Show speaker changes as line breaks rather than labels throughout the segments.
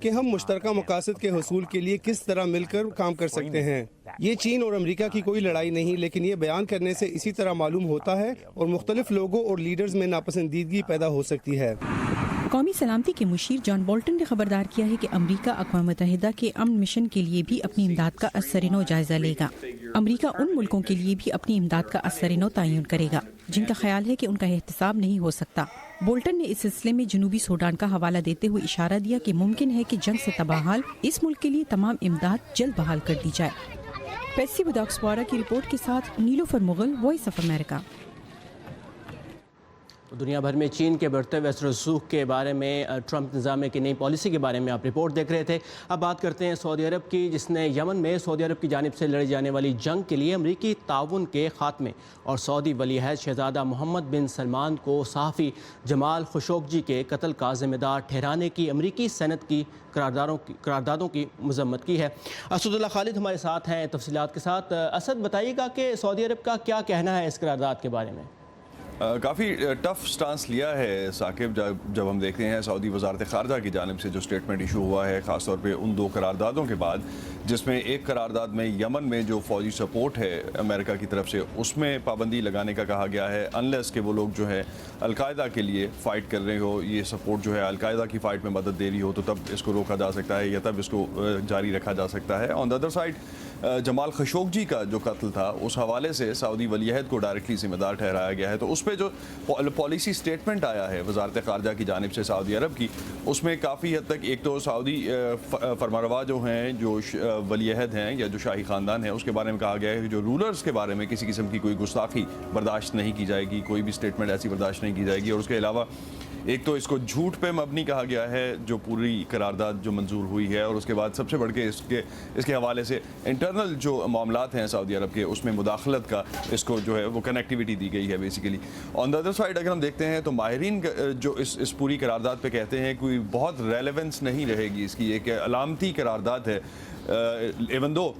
کہ ہم مشترکہ مقاصد کے حصول کے لیے کس طرح مل کر کام کر سکتے ہیں۔ یہ چین اور امریکہ کی کوئی لڑائی نہیں، لیکن یہ بیان کرنے سے اسی طرح معلوم ہوتا ہے اور مختلف لوگوں اور لیڈرز میں ناپسندیدگی پیدا ہو سکتی ہے۔
قومی سلامتی کے مشیر جان بولٹن نے خبردار کیا ہے کہ امریکہ اقوام متحدہ کے امن مشن کے لیے بھی اپنی امداد کا ازسرنو جائزہ لے گا۔ امریکہ ان ملکوں کے لیے بھی اپنی امداد کا ازسرنو تعین کرے گا جن کا خیال ہے کہ ان کا احتساب نہیں ہو سکتا۔ بولٹن نے اس سلسلے میں جنوبی سوڈان کا حوالہ دیتے ہوئے اشارہ دیا کہ ممکن ہے کہ جنگ سے تباہ حال اس ملک کے لیے تمام امداد جلد بحال کر دی جائے۔ پیسی بداکسوارا کی رپورٹ کے ساتھ نیلوفر مغل، وائس آف امریکہ۔
دنیا بھر میں چین کے بڑھتے ہوئے اثر و رسوخ کے بارے میں ٹرمپ نظام کی نئی پالیسی کے بارے میں آپ رپورٹ دیکھ رہے تھے۔ اب بات کرتے ہیں سعودی عرب کی، جس نے یمن میں سعودی عرب کی جانب سے لڑی جانے والی جنگ کے لیے امریکی تعاون کے خاتمے اور سعودی ولی عہد شہزادہ محمد بن سلمان کو صحافی جمال خشوگی کے قتل کا ذمہ دار ٹھہرانے کی امریکی سینٹ کی قراردادوں کی مذمت کی ہے۔ اسد اللہ خالد ہمارے ساتھ ہیں تفصیلات کے ساتھ۔ اسد، بتائیے گا کہ سعودی عرب کا کیا کہنا ہے اس قرارداد کے بارے میں؟
کافی ٹف سٹانس لیا ہے ثاقب، جب ہم دیکھتے ہیں سعودی وزارت خارجہ کی جانب سے جو سٹیٹمنٹ ایشو ہوا ہے، خاص طور پہ ان 2 قراردادوں کے بعد، جس میں ایک قرارداد میں یمن میں جو فوجی سپورٹ ہے امریکہ کی طرف سے اس میں پابندی لگانے کا کہا گیا ہے، انلیس کہ وہ لوگ جو ہے القاعدہ کے لیے فائٹ کر رہے ہو، یہ سپورٹ جو ہے القاعدہ کی فائٹ میں مدد دے رہی ہو، تو تب اس کو روکا جا سکتا ہے یا تب اس کو جاری رکھا جا سکتا ہے۔ On the other side Jamal Khashoggi کا جو قتل تھا اس حوالے سے سعودی ولی عہد کو ڈائریکٹلی ذمہ دار ٹھہرایا گیا ہے، تو اس پہ جو پالیسی سٹیٹمنٹ آیا ہے وزارت خارجہ کی جانب سے سعودی عرب کی، اس میں کافی حد تک ایک تو سعودی فرمانروا جو ہیں، جو ولی عہد ہیں یا جو شاہی خاندان ہے، اس کے بارے میں کہا گیا ہے کہ جو رولرز کے بارے میں کسی قسم کی کوئی گستاخی برداشت نہیں کی جائے گی، کوئی بھی سٹیٹمنٹ ایسی برداشت نہیں کی جائے گی، اور اس کے علاوہ ایک تو اس کو جھوٹ پہ مبنی کہا گیا ہے جو پوری قرارداد جو منظور ہوئی ہے، اور اس کے بعد سب سے بڑھ کے اس کے حوالے سے انٹرنل جو معاملات ہیں سعودی عرب کے اس میں مداخلت کا اس کو جو ہے وہ کنیکٹیوٹی دی گئی ہے basically. On the other side اگر ہم دیکھتے ہیں تو ماہرین جو اس پوری قرارداد پہ کہتے ہیں کوئی بہت ریلیونس نہیں رہے گی، اس کی ایک علامتی قرارداد ہے، ایون دو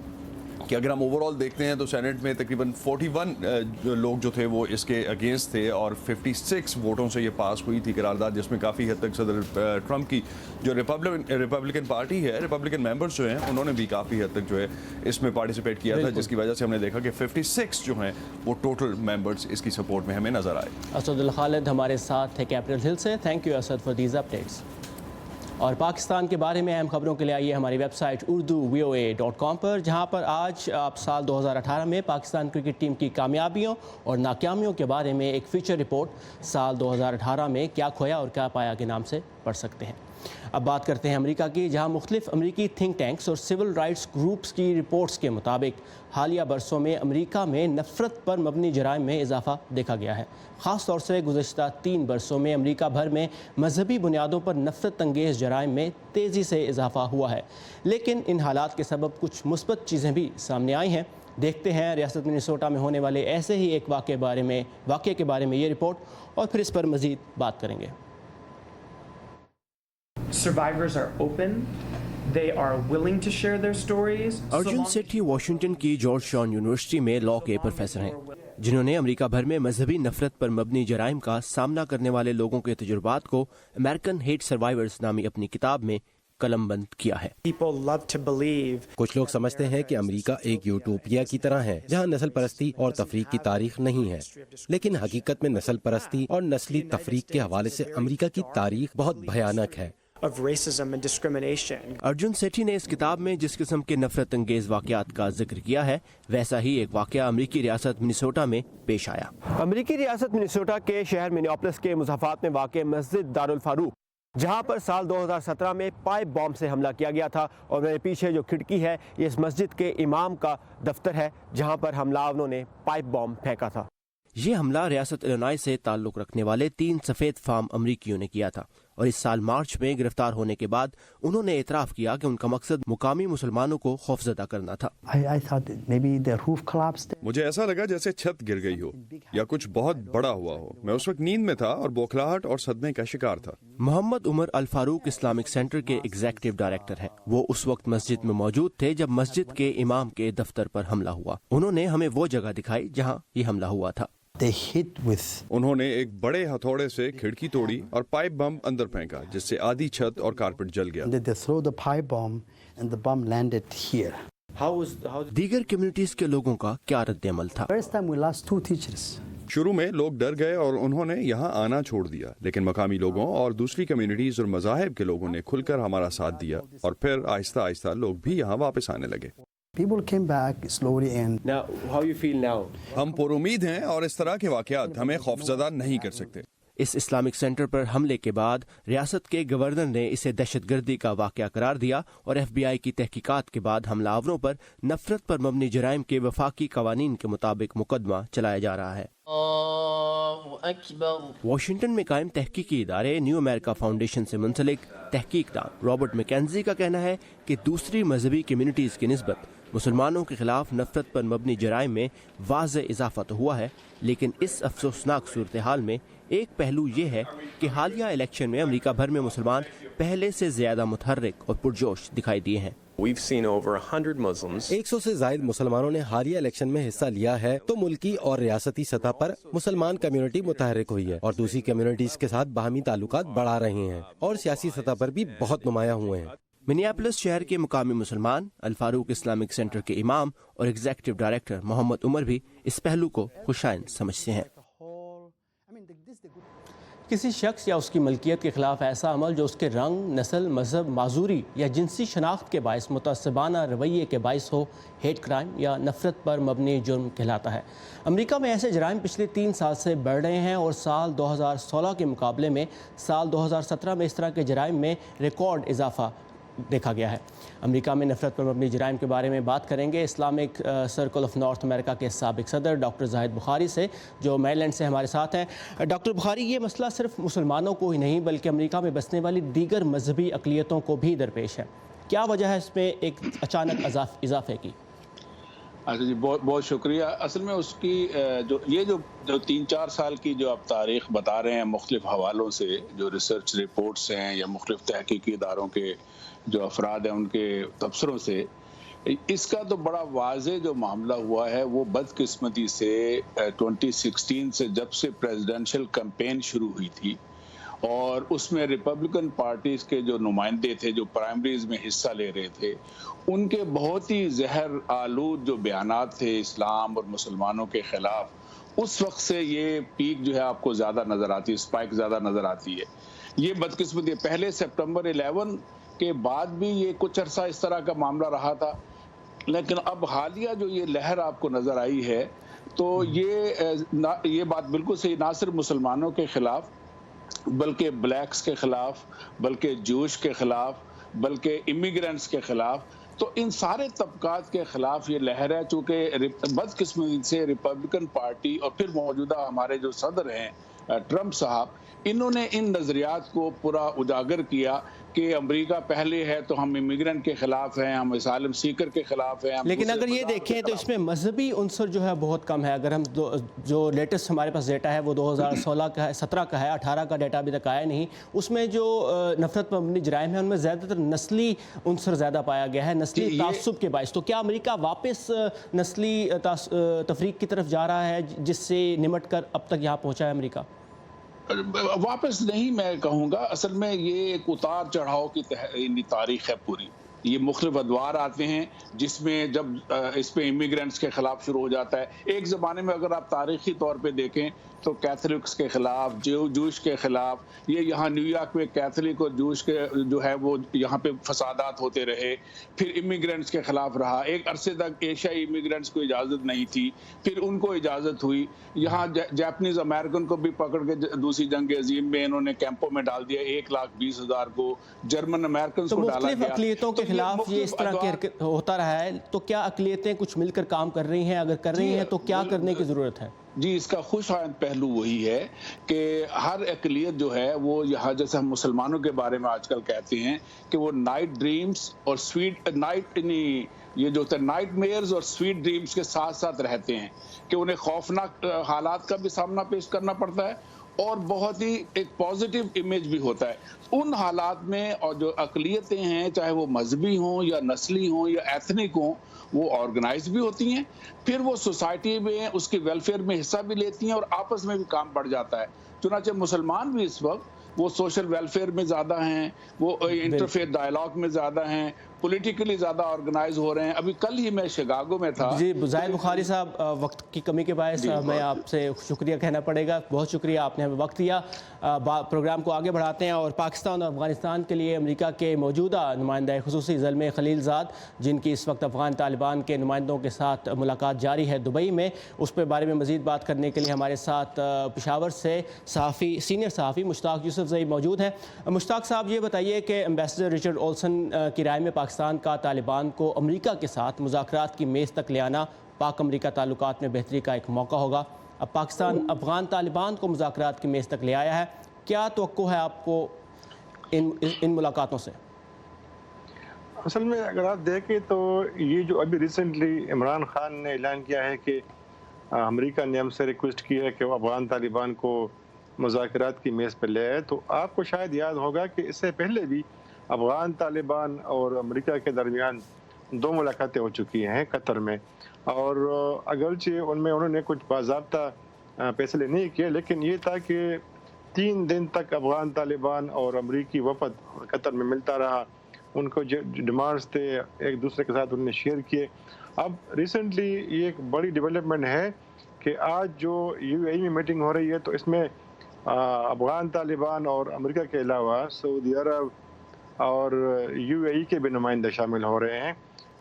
کہ اگر ہم اوور آل دیکھتے ہیں تو سینٹ میں تقریباً 41 لوگ جو تھے وہ اس کے اگینسٹ تھے اور 56 ووٹوں سے یہ پاس ہوئی تھی قرارداد، جس میں کافی حد تک صدر ٹرمپ کی جو ریپبلکن پارٹی ہے، ریپبلکن ممبرز جو ہیں انہوں نے بھی کافی حد تک جو ہے اس میں پارٹیسپیٹ کیا تھا، جس کی وجہ سے ہم نے دیکھا کہ 56 جو ہیں وہ ٹوٹل ممبرز اس کی سپورٹ میں ہمیں نظر آئے۔
اسد اللہ خالد ہمارے ساتھ تھے کیپٹل ہل سے۔ Thank you Asad for these updates. اور پاکستان کے بارے میں اہم خبروں کے لیے آئیے ہماری ویب سائٹ urduvoa.com پر، جہاں پر آج آپ سال 2018 میں پاکستان کرکٹ ٹیم کی کامیابیوں اور ناکامیوں کے بارے میں ایک فیچر رپورٹ سال 2018 میں کیا کھویا اور کیا پایا کے نام سے پڑھ سکتے ہیں۔ اب بات کرتے ہیں امریکہ کی، جہاں مختلف امریکی تھنک ٹینکس اور سول رائٹس گروپس کی رپورٹس کے مطابق حالیہ برسوں میں امریکہ میں نفرت پر مبنی جرائم میں اضافہ دیکھا گیا ہے۔ خاص طور سے گزشتہ 3 برسوں میں امریکہ بھر میں مذہبی بنیادوں پر نفرت انگیز جرائم میں تیزی سے اضافہ ہوا ہے، لیکن ان حالات کے سبب کچھ مثبت چیزیں بھی سامنے آئی ہیں۔ دیکھتے ہیں ریاست منیسوٹا میں ہونے والے ایسے ہی ایک واقعے کے بارے میں یہ رپورٹ، اور پھر اس پر مزید بات کریں گے۔
Survivors are open. They are willing to share their stories.
Arjun Sethi Washington کی جارج ٹاؤن یونیورسٹی میں لاء کے پروفیسر ہیں، جنہوں نے امریکہ بھر میں مذہبی نفرت پر مبنی جرائم کا سامنا کرنے والے لوگوں کے تجربات کو امریکن ہیٹ سروائیورز نامی اپنی کتاب میں قلم بند کیا ہے۔
کچھ لوگ سمجھتے ہیں کہ امریکہ ایک یوٹوپیا کی طرح ہے جہاں نسل پرستی اور تفریق کی تاریخ نہیں ہے، لیکن حقیقت میں نسل پرستی اور نسلی تفریق کے حوالے سے امریکہ کی تاریخ بہت بھیانک ہے۔
ارجن سیٹھی نے اس کتاب میں جس قسم کے نفرت انگیز واقعات کا ذکر کیا ہے، ویسا ہی ایک واقعہ امریکی ریاست منیسوٹا میں پیش آیا۔ امریکی ریاست منیسوٹا کے شہر منیاپولس کے مضافات میں واقع مسجد دارالفاروق، جہاں پر سال 2017 میں پائپ بام سے حملہ کیا گیا تھا، اور میرے پیچھے جو کھڑکی ہے یہ اس مسجد کے امام کا دفتر ہے جہاں پر حملہ نے پائپ بام پھینکا تھا۔ یہ حملہ ریاست الینوائے سے تعلق رکھنے والے 3 سفید فام امریکیوں نے کیا تھا، اور اس سال مارچ میں گرفتار ہونے کے بعد انہوں نے اعتراف کیا کہ ان کا مقصد مقامی مسلمانوں کو خوفزدہ کرنا تھا۔
مجھے ایسا لگا جیسے چھت گر گئی ہو یا کچھ بہت بڑا ہوا ہو۔ میں اس وقت نیند میں تھا اور بوکھلاہٹ اور صدمے کا شکار تھا۔
محمد عمر الفاروق اسلامک سینٹر کے ایگزیکٹو ڈائریکٹر ہیں۔ وہ اس وقت مسجد میں موجود تھے جب مسجد کے امام کے دفتر پر حملہ ہوا۔ انہوں نے ہمیں وہ جگہ دکھائی جہاں یہ حملہ ہوا تھا۔
انہوں نے ایک بڑے ہتھوڑے سے کھڑکی توڑی اور پائپ بم اندر پھینکا جس سے آدھی چھت اور کارپیٹ جل گیا.
دیگر کمیونٹیز کے لوگوں کا کیا رد عمل تھا؟
شروع میں لوگ ڈر گئے اور انہوں نے یہاں آنا چھوڑ دیا، لیکن مقامی لوگوں اور دوسری کمیونٹیز اور مذاہب کے لوگوں نے کھل کر ہمارا ساتھ دیا اور پھر آہستہ آہستہ لوگ بھی یہاں واپس آنے لگے. ہم پر امید ہیں اور اس طرح کے واقعات ہمیں خوفزدہ نہیں کر سکتے.
اس اسلامک سینٹر پر حملے کے بعد ریاست کے گورنر نے اسے دہشت گردی کا واقعہ قرار دیا اور ایف بی آئی کی تحقیقات کے بعد حملہ آوروں پر نفرت پر مبنی جرائم کے وفاقی قوانین کے مطابق مقدمہ چلایا جا رہا ہے. واشنگٹن میں قائم تحقیقی ادارے نیو امریکہ فاؤنڈیشن سے منسلک تحقیق دان رابرٹ میکنزی کا کہنا ہے کہ دوسری مذہبی کمیونٹیز کی نسبت مسلمانوں کے خلاف نفرت پر مبنی جرائم میں واضح اضافہ تو ہوا ہے، لیکن اس افسوسناک صورتحال میں ایک پہلو یہ ہے کہ حالیہ الیکشن میں امریکہ بھر میں مسلمان پہلے سے زیادہ متحرک اور پرجوش دکھائی دیے ہیں. 100 سے زائد مسلمانوں نے حالیہ الیکشن میں حصہ لیا ہے، تو ملکی اور ریاستی سطح پر مسلمان کمیونٹی متحرک ہوئی ہے اور دوسری کمیونٹیز کے ساتھ باہمی تعلقات بڑھا رہے ہیں اور سیاسی سطح پر بھی بہت نمایاں ہوئے ہیں. منیاپولس شہر کے مقامی مسلمان الفاروق اسلامک سینٹر کے امام اور ایگزیکٹو ڈائریکٹر محمد عمر بھی اس پہلو کو خوشائند سمجھتے ہیں.
کسی شخص یا اس کی ملکیت کے خلاف ایسا عمل جو اس کے رنگ، نسل، مذہب، معذوری یا جنسی شناخت کے باعث متعصبانہ رویے کے باعث ہو ہیٹ کرائم یا نفرت پر مبنی جرم کہلاتا ہے. امریکہ میں ایسے جرائم پچھلے 3 سال سے بڑھ رہے ہیں اور سال 2016 کے مقابلے میں سال 2017 میں اس طرح کے جرائم میں ریکارڈ اضافہ دیکھا گیا ہے. امریکہ میں نفرت پر مبنی جرائم کے بارے میں بات کریں گے اسلامک سرکل آف نارتھ امریکہ کے سابق صدر ڈاکٹر زاہد بخاری سے، جو میریلینڈ سے ہمارے ساتھ ہیں. ڈاکٹر بخاری، یہ مسئلہ صرف مسلمانوں کو ہی نہیں بلکہ امریکہ میں بسنے والی دیگر مذہبی اقلیتوں کو بھی درپیش ہے. کیا وجہ ہے اس میں ایک اچانک اضافے کی؟
اچھا جی، بہت شکریہ. اصل میں اس کی جو 3-4 سال کی جو آپ تاریخ بتا رہے ہیں مختلف حوالوں سے، جو ریسرچ رپورٹس ہیں یا مختلف تحقیقی اداروں کے جو افراد ہیں ان کے تبصروں سے، اس کا تو بڑا واضح جو معاملہ ہوا ہے وہ بدقسمتی سے 2016 سے جب سے پریزیڈنشل کمپین شروع ہوئی تھی اور اس میں ریپبلکن پارٹیز کے جو نمائندے تھے جو پرائمریز میں حصہ لے رہے تھے، ان کے بہت ہی زہر آلود جو بیانات تھے اسلام اور مسلمانوں کے خلاف، اس وقت سے یہ پیک جو ہے آپ کو زیادہ نظر آتی ہے، اسپائک زیادہ نظر آتی ہے. یہ بدقسمتی پہلے سپٹمبر 11 کے بعد بھی یہ کچھ عرصہ اس طرح کا معاملہ رہا تھا، لیکن اب حالیہ جو یہ لہر آپ کو نظر آئی ہے تو یہ بات بالکل صحیح، نہ صرف مسلمانوں کے خلاف بلکہ بلیکس کے خلاف، بلکہ جوش کے خلاف، بلکہ امیگرینٹس کے خلاف، تو ان سارے طبقات کے خلاف یہ لہر ہے. چونکہ بدقسمتی سے ریپبلکن پارٹی اور پھر موجودہ ہمارے جو صدر ہیں ٹرمپ صاحب، انہوں نے ان نظریات کو پورا اجاگر کیا کہ امریکہ پہلے ہے تو ہم امیگرینٹ کے خلاف ہیں، ہم اسائلم سیکر کے خلاف ہیں.
لیکن اگر یہ دیکھیں تو اس میں مذہبی عنصر جو ہے بہت کم ہے. اگر ہم جو لیٹسٹ ہمارے پاس ڈیٹا ہے وہ 2016 کا ہے، 17 کا ہے، 18 کا ڈیٹا ابھی تک آیا نہیں. اس میں جو نفرت پر مبنی جرائم ہیں ان میں زیادہ تر نسلی عنصر زیادہ پایا گیا ہے، نسلی تعصب کے باعث. تو کیا امریکہ واپس نسلی تفریق کی طرف جا رہا ہے جس سے نمٹ کر اب تک یہاں پہنچا ہے امریکہ؟
واپس نہیں میں کہوں گا، اصل میں یہ ایک اتار چڑھاؤ کی تاریخ ہے پوری. یہ مختلف ادوار آتے ہیں جس میں جب اس پہ امیگرینٹس کے خلاف شروع ہو جاتا ہے. ایک زمانے میں اگر آپ تاریخی طور پہ دیکھیں تو کیتھولکس کے خلاف، جوش کے خلاف، یہ یہاں نیو یارک میں کیتھولک اور جوش کے جو ہے وہ یہاں پہ فسادات ہوتے رہے. پھر امیگرینٹس کے خلاف رہا، ایک عرصے تک ایشیائی امیگرینٹس کو اجازت نہیں تھی، پھر ان کو اجازت ہوئی. یہاں جاپنیز امریکن کو بھی پکڑ کے دوسری جنگ عظیم میں انہوں نے کیمپوں میں ڈال دیا، 1,20,000 کو. جرمن امریکنز کو ڈالا گیا.
اقلیتوں کے خلاف یہ اس طرح کے ہوتا رہا ہے، تو کیا اقلیتیں کچھ مل کر کام کر رہی ہیں؟ اگر کر رہی ہیں تو کیا کرنے کی ضرورت ہے؟
جی، اس کا خوش آئند پہلو وہی ہے کہ ہر اقلیت جو ہے وہ یہاں، جیسے ہم مسلمانوں کے بارے میں آج کل کہتے ہیں کہ وہ نائٹ ڈریمز اور سویٹ نائٹ یہ جو نائٹ میئرز اور سویٹ ڈریمز کے ساتھ ساتھ رہتے ہیں کہ انہیں خوفناک حالات کا بھی سامنا پیش کرنا پڑتا ہے اور بہت ہی ایک پازیٹیو امیج بھی ہوتا ہے. ان حالات میں اور جو اقلیتیں ہیں چاہے وہ مذہبی ہوں یا نسلی ہوں یا ایتھنک ہوں وہ آرگنائز بھی ہوتی ہیں, پھر وہ سوسائٹی میں اس کے ویلفیئر میں حصہ بھی لیتی ہیں اور آپس میں بھی کام بڑھ جاتا ہے. چنانچہ مسلمان بھی اس وقت وہ سوشل ویلفیئر میں زیادہ ہیں, وہ انٹرفیتھ ڈائلاگ میں زیادہ ہیں, پولیٹیکلی زیادہ آرگنائز ہو رہے ہیں. ابھی کل ہی میں شکاگو میں تھا.
جی زاہد بخاری صاحب, وقت کی کمی کے باعث میں آپ سے شکریہ کہنا پڑے گا. بہت شکریہ, آپ نے ہمیں وقت دیا. پروگرام کو آگے بڑھاتے ہیں اور پاکستان اور افغانستان کے لیے امریکہ کے موجودہ نمائندہ خصوصی زلمے خلیل زاد, جن کی اس وقت افغان طالبان کے نمائندوں کے ساتھ ملاقات جاری ہے دبئی میں, اس پہ بارے میں مزید بات کرنے کے لیے ہمارے ساتھ پشاور سے صحافی, سینئر صحافی مشتاق یوسف زئی موجود ہیں. مشتاق صاحب, یہ بتائیے کہ ایمبیسڈر رچرڈ اولسن کی رائے میں پاکستان کا طالبان کو امریکہ کے ساتھ مذاکرات کی میز تک لے آنا پاک امریکہ تعلقات میں بہتری کا ایک موقع ہوگا. اب پاکستان افغان طالبان کو مذاکرات کی میز تک لے آیا ہے, کیا توقع ہے آپ کو ان ملاقاتوں سے؟
اصل میں اگر آپ دیکھیں تو یہ جو ابھی ریسنٹلی عمران خان نے اعلان کیا ہے کہ امریکہ نے ہم سے ریکویسٹ کی ہے کہ وہ افغان طالبان کو مذاکرات کی میز پہ لے آئے, تو آپ کو شاید یاد ہوگا کہ اس سے پہلے بھی افغان طالبان اور امریکہ کے درمیان 2 ملاقاتیں ہو چکی ہیں قطر میں, اور اگرچہ ان میں انہوں نے کچھ باضابطہ فیصلے نہیں کیے, لیکن یہ تھا کہ 3 دن تک افغان طالبان اور امریکی وفد قطر میں ملتا رہا, ان کو جو ڈیمانڈز تھے ایک دوسرے کے ساتھ انہوں نے شیئر کیے. اب ریسنٹلی یہ ایک بڑی ڈیولپمنٹ ہے کہ آج جو یو اے ای میں میٹنگ ہو رہی ہے تو اس میں افغان طالبان اور امریکہ کے علاوہ سعودی عرب اور یو اے ای کے بھی نمائندے شامل ہو رہے ہیں.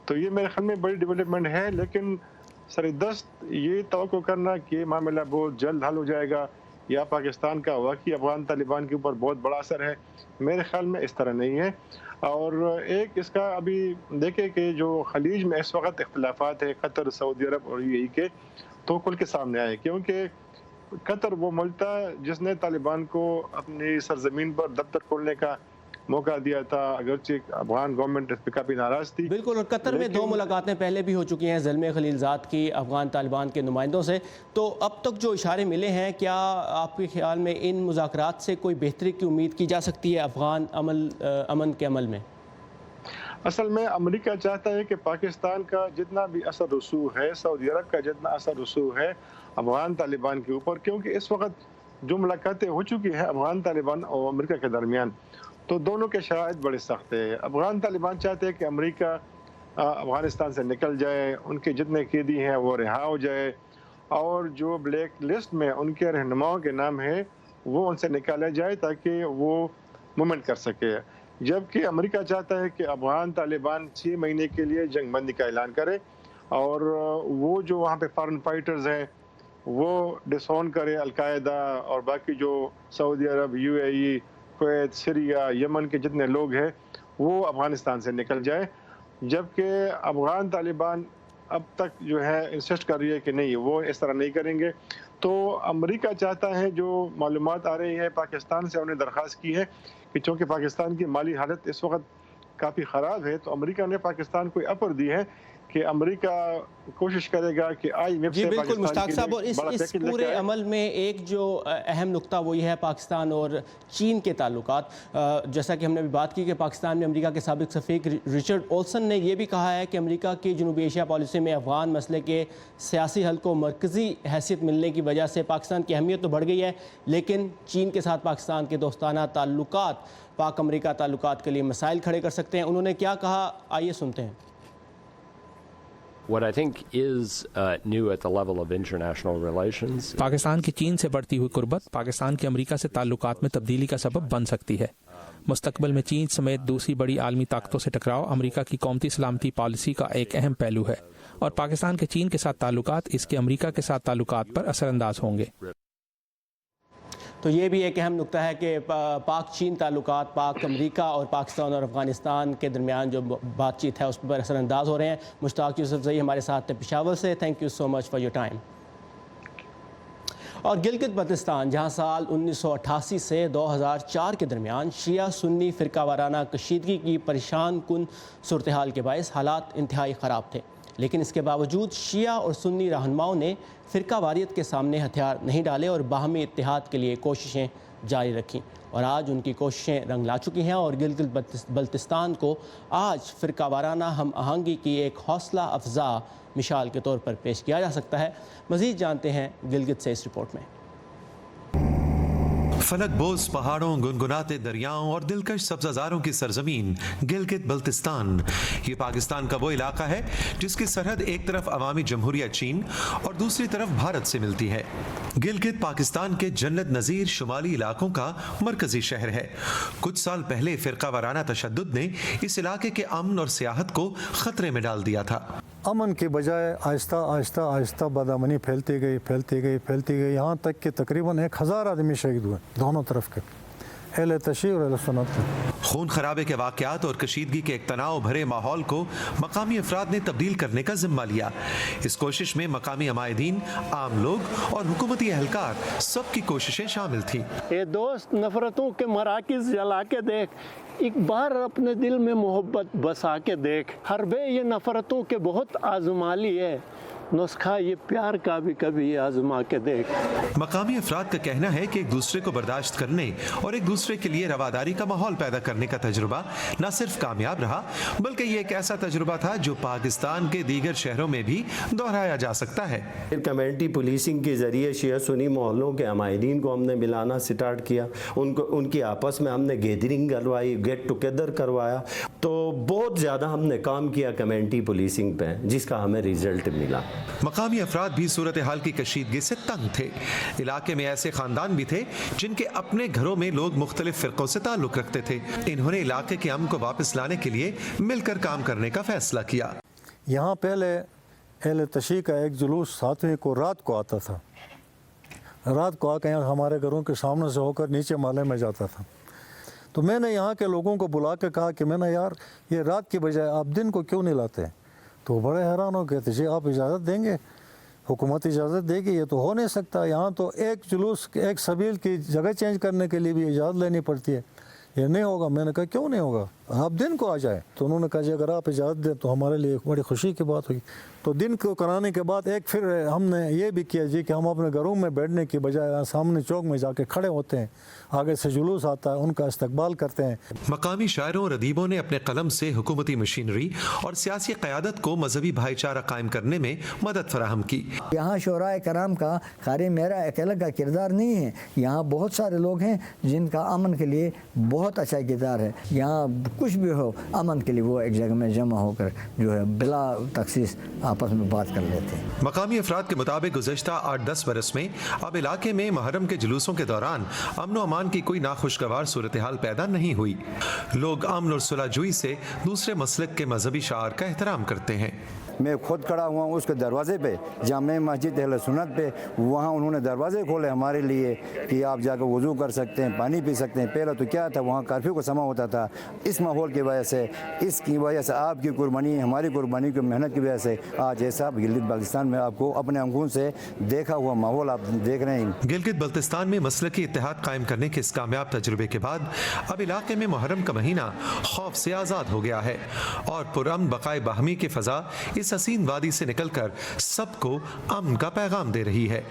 تو یہ میرے خیال میں بڑی ڈیولپمنٹ ہے, لیکن سردست یہ توقع کرنا کہ یہ معاملہ بہت جلد حل ہو جائے گا یا پاکستان کا واقعی افغان طالبان کے اوپر بہت بڑا اثر ہے, میرے خیال میں اس طرح نہیں ہے. اور ایک اس کا ابھی دیکھیں کہ جو خلیج میں اس وقت اختلافات ہیں قطر, سعودی عرب اور یو اے ای کے, تو کھل کے سامنے آئے, کیونکہ قطر وہ ملک تھا جس نے طالبان کو اپنی سرزمین پر دفتر کھولنے کا موقع دیا تھا, اگرچہ افغان گورنمنٹ اس پہ کافی ناراض تھی.
بالکل, اور قطر میں 2 ملاقاتیں پہلے بھی ہو چکی ہیں زلمے خلیل زاد کی افغان طالبان کے نمائندوں سے. تو اب تک جو اشارے ملے ہیں, کیا آپ کے خیال میں ان مذاکرات سے کوئی بہتری کی امید کی جا سکتی ہے افغان امن کے عمل میں؟
اصل میں امریکہ چاہتا ہے کہ پاکستان کا جتنا بھی اثر رسوخ ہے, سعودی عرب کا جتنا اثر رسوخ ہے افغان طالبان کے اوپر, کیونکہ اس وقت جو ملاقاتیں ہو چکی ہیں افغان طالبان اور امریکہ کے درمیان, تو دونوں کے شرائط بڑے سخت ہیں. افغان طالبان چاہتے ہیں کہ امریکہ افغانستان سے نکل جائے, ان کے جتنے قیدی ہیں وہ رہا ہو جائے, اور جو بلیک لسٹ میں ان کے رہنماؤں کے نام ہے وہ ان سے نکالا جائے تاکہ وہ موومنٹ کر سکے. جبکہ امریکہ چاہتا ہے کہ افغان طالبان 6 مہینے کے لیے جنگ بندی کا اعلان کرے, اور وہ جو وہاں پہ فارن فائٹرز ہیں وہ ڈسون کرے, القاعدہ اور باقی جو سعودی عرب, U A E, Kuwait, Syria, یمن کے جتنے لوگ ہیں وہ افغانستان سے نکل جائے. جبکہ افغان طالبان اب تک جو ہے انسسٹ کر رہی ہے کہ نہیں, وہ اس طرح نہیں کریں گے. تو امریکہ چاہتا ہے, جو معلومات آ رہی ہے پاکستان سے انہیں درخواست کی ہے کہ چونکہ پاکستان کی مالی حالت اس وقت کافی خراب ہے, تو امریکہ نے پاکستان کو آفر دی ہے کہ امریکہ کوشش کرے گا کہ آئی ایم ایف سے
بالکل مشتاق صاحب, اور اس پورے عمل میں ایک جو اہم نقطہ وہ یہ ہے پاکستان اور چین کے تعلقات. جیسا کہ ہم نے بھی بات کی کہ پاکستان میں امریکہ کے سابق سفیر رچرڈ اولسن نے یہ بھی کہا ہے کہ امریکہ کی جنوبی ایشیا پالیسی میں افغان مسئلے کے سیاسی حل کو مرکزی حیثیت ملنے کی وجہ سے پاکستان کی اہمیت تو بڑھ گئی ہے, لیکن چین کے ساتھ پاکستان کے دوستانہ تعلقات پاک امریکہ تعلقات کے لیے مسائل کھڑے کر سکتے ہیں. انہوں نے کیا کہا, آئیے سنتے ہیں.
What I think is new at the level of international relations.
Pakistan کی چین سے بڑھتی ہوئی قربت پاکستان کے امریکہ سے تعلقات میں تبدیلی کا سبب بن سکتی ہے. مستقبل میں چین سمیت دوسری بڑی عالمی طاقتوں سے ٹکراؤ امریکہ کی قومی سلامتی پالیسی کا ایک اہم پہلو ہے, اور پاکستان کے چین کے ساتھ تعلقات اس کے امریکہ کے ساتھ تعلقات پر اثر انداز ہوں گے.
تو یہ بھی ایک اہم نقطہ ہے کہ پاک چین تعلقات, پاک امریکہ اور پاکستان اور افغانستان کے درمیان جو بات چیت ہے اس پر اثر انداز ہو رہے ہیں. مشتاق یوسف زئی ہمارے ساتھ پشاور سے, thank you so much for your time. اور گلگت بلتستان, جہاں سال 1988 سے 2004 کے درمیان شیعہ سنی فرقہ وارانہ کشیدگی کی پریشان کن صورتحال کے باعث حالات انتہائی خراب تھے. لیکن اس کے باوجود شیعہ اور سنی رہنماؤں نے فرقہ واریت کے سامنے ہتھیار نہیں ڈالے اور باہمی اتحاد کے لیے کوششیں جاری رکھیں، اور آج ان کی کوششیں رنگ لا چکی ہیں اور گلگت بلتستان کو آج فرقہ وارانہ ہم آہنگی کی ایک حوصلہ افزا مثال کے طور پر پیش کیا جا سکتا ہے۔ مزید جانتے ہیں گلگت سے اس رپورٹ میں۔
فلک بوز پہاڑوں، گنگناتے دریاؤں اور دلکش سبززاروں کی سرزمین گلگت بلتستان، یہ پاکستان کا وہ علاقہ ہے جس کی سرحد ایک طرف عوامی جمہوریہ چین اور دوسری طرف بھارت سے ملتی ہے۔ گلگت پاکستان کے جنت نظیر شمالی علاقوں کا مرکزی شہر ہے۔ کچھ سال پہلے فرقہ وارانہ تشدد نے اس علاقے کے امن اور سیاحت کو خطرے میں ڈال دیا تھا۔
امن کے بجائے آہستہ آہستہ آہستہ بدامنی پھیلتی گئی یہاں تک کہ تقریباً 1000 آدمی شہید ہوئے دونوں طرف کے، اہل تشیع اور اہل سنت کے۔
خون خرابے کے واقعات اور کشیدگی کے ایک تناؤ بھرے ماحول کو مقامی افراد نے تبدیل کرنے کا ذمہ لیا۔ اس کوشش میں مقامی عمائدین، عام لوگ اور حکومتی اہلکار سب کی کوششیں شامل تھیں۔
اے دوست، نفرتوں کے مراکز جلا کے دیکھ، ایک بار اپنے دل میں محبت بسا کے دیکھ، حربے یہ نفرتوں کے بہت آزما لی ہے، نسخہ یہ پیار کا بھی کبھی آزما کے دیکھ۔
مقامی افراد کا کہنا ہے کہ ایک دوسرے کو برداشت کرنے اور ایک دوسرے کے لیے رواداری کا ماحول پیدا کرنے کا تجربہ نہ صرف کامیاب رہا بلکہ یہ ایک ایسا تجربہ تھا جو پاکستان کے دیگر شہروں میں بھی دہرایا جا سکتا ہے۔
کمیونٹی پولیسنگ کے ذریعے شیعہ سنی محلوں کے عمائدین کو ہم نے ملانا سٹارٹ کیا، ان کی آپس میں ہم نے گیدرنگ کروائی، گیٹ ٹوگیدر کروایا، تو بہت زیادہ ہم نے کام کیا کمیونٹی پولیسنگ پہ، جس کا ہمیں ریزلٹ ملا۔
مقامی افراد بھی صورتحال کی کشیدگی سے تنگ تھے۔ علاقے میں ایسے خاندان بھی تھے جن کے اپنے گھروں میں لوگ مختلف فرقوں سے تعلق رکھتے تھے۔ انہوں نے علاقے کے امن کو واپس لانے کے لیے مل کر کام کرنے کا فیصلہ کیا۔
یہاں پہلے اہل تشیع کا ایک جلوس 7ویں کو رات کو آتا تھا، رات کو آ کے ہمارے گھروں کے سامنے سے ہو کر نیچے محلے میں جاتا تھا۔ تو میں نے یہاں کے لوگوں کو بلا کے کہا کہ میں نے یار یہ رات کی بجائے آپ دن کو کیوں نہیں لاتے؟ تو وہ بڑے حیران ہو گئے تھے، جی آپ اجازت دیں گے؟ حکومت اجازت دے گی؟ یہ تو ہو نہیں سکتا، یہاں تو ایک جلوس ایک سبیل کی جگہ چینج کرنے کے لیے بھی اجازت لینی پڑتی ہے، یہ نہیں ہوگا۔ میں نے کہا کیوں نہیں ہوگا، آپ دن کو آ جائیں۔ تو انہوں نے کہا جی اگر آپ اجازت دیں تو ہمارے لیے ایک بڑی خوشی کی بات ہوئی۔ تو دن کو کرانے کے بعد ایک پھر ہم نے یہ بھی کیا جی کہ ہم اپنے گھروں میں بیٹھنے کی بجائے سامنے چوک میں جا کے کھڑے ہوتے ہیں، آگے سے جلوس آتا ہے، ان کا استقبال کرتے ہیں۔
مقامی شاعروں اور ادیبوں نے اپنے قلم سے حکومتی مشینری اور سیاسی قیادت کو مذہبی بھائی چارہ قائم کرنے میں مدد فراہم کی۔
یہاں شعراء کرام کا خالی میرا اکیلا کا کردار نہیں ہے، یہاں بہت سارے لوگ ہیں جن کا امن کے لیے بہت اچھا کردار ہے۔ یہاں کچھ بھی ہو امن کے لیے وہ ایک جگہ میں جمع ہو کر جو ہے بلا تخصیص آپس میں بات کر لیتے ہیں۔
مقامی افراد کے مطابق گزشتہ 8-10 برس میں اب علاقے میں محرم کے جلوسوں کے دوران امن و امان کی کوئی ناخوشگوار صورتحال پیدا نہیں ہوئی۔ لوگ امن اور صلح جوئی سے دوسرے مسلک کے مذہبی شعائر کا احترام کرتے ہیں۔
میں خود کھڑا ہوا ہوں اس کے دروازے پہ، جامع مسجد اہل سنت پہ، وہاں انہوں نے دروازے کھولے ہمارے لیے کہ آپ جا کے وضو کر سکتے ہیں، پانی پی سکتے ہیں۔ پہلے تو کیا تھا، وہاں کرفیو کا سماں ہوتا تھا۔ اس ماحول کی وجہ سے، اس کی وجہ سے آپ کی قربانی، ہماری قربانی کی محنت کی وجہ سے آج ایسا گلگت بلتستان میں آپ کو اپنے آنکھوں سے دیکھا ہوا ماحول آپ دیکھ رہے ہیں۔
گلگت بلتستان میں مسلکی اتحاد قائم کرنے کے اس کامیاب تجربے کے بعد اب علاقے میں محرم کا مہینہ خوف سے آزاد ہو گیا ہے اور پرامن بقائے باہمی کی فضا اس حسین وادی سے نکل کر سب کو امن کا پیغام دے رہی ہے۔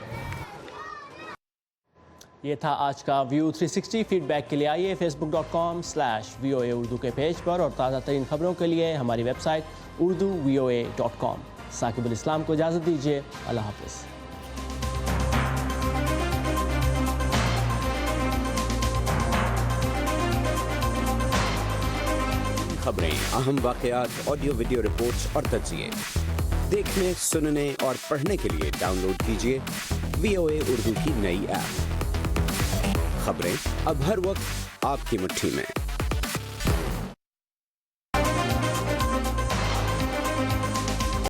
یہ تھا آج کا ویو 360۔ فیڈ بیک کے لیے آئیے facebook.com/VOA اردو کے پیج پر، اور تازہ ترین خبروں کے لیے ہماری ویب سائٹ urduvoa.com۔ ثاقب الاسلام کو اجازت دیجیے، اللہ حافظ۔
خبریں، اہم واقعات، آڈیو ویڈیو رپورٹس اور تجزیے دیکھنے، سننے اور پڑھنے کے لیے ڈاؤن لوڈ کیجیے VOA اردو کی نئی ایپ۔ خبریں اب ہر وقت آپ کی مٹھی میں۔